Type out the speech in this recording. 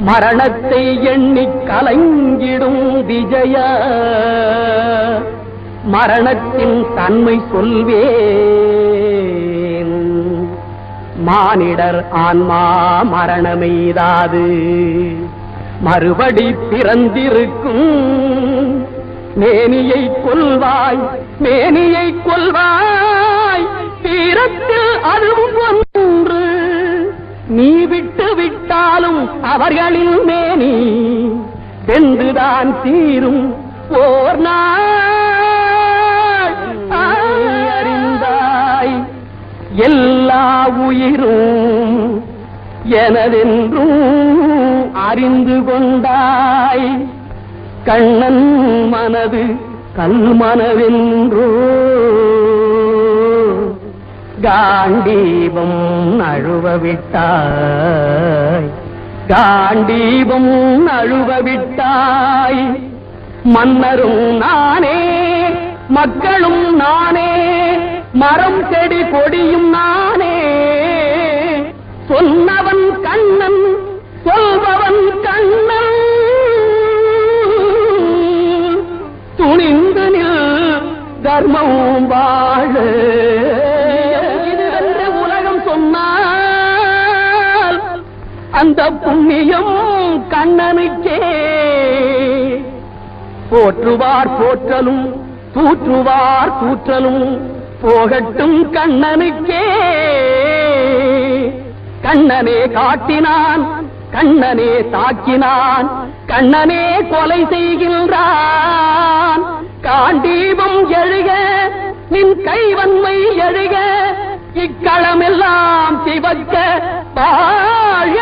மரணத்தை எண்ணி கலங்கிடும் விஜய மரணத்தின் தன்மை சொல்வேன். மானிடர் ஆன்மா மரணமெய்தாது மறுபடி பிறந்திருக்கும். மேனியை கொல்வாய் மேனியை கொல்வாய் தீரத்தில் அதுவும் ஒன்று. நீ விட்டு விட்டாலும் அவர்களின் மேனி வென்றுதான் தீரும் ஓர் நாள். அறிந்தாய் எல்லா உயிரும் எனதென்றும் அறிந்து கொண்டாய். கண்ணன் மனது கல்மனவென்றோ காண்டீபம் நழுவவிட்டாய் காண்டீபம் நழுவவிட்டாய். மன்னரும் நானே மக்களும் நானே மரம் செடி கொடியும் நானே. சொன்னவன் கண்ணன் சொல்பவன் கண்ணன். துணிந்து நில் தர்மம் வாழ இதுவென்று உலகம் சொன்னால் அந்த புண்ணியம் கண்ணனுக்கே. போற்றுவார் போற்றலும் தூற்றுவார் தூற்றலும் போகட்டும் கண்ணனுக்கே. கண்ணனே காட்டினான் கண்ணனே தாக்கினான் கண்ணனே கொலை செய்கின்றான். காண்டீபம் எழுக நின் கைவன்மை எழுக இக்களமெல்லாம் சிவக்க வாழ.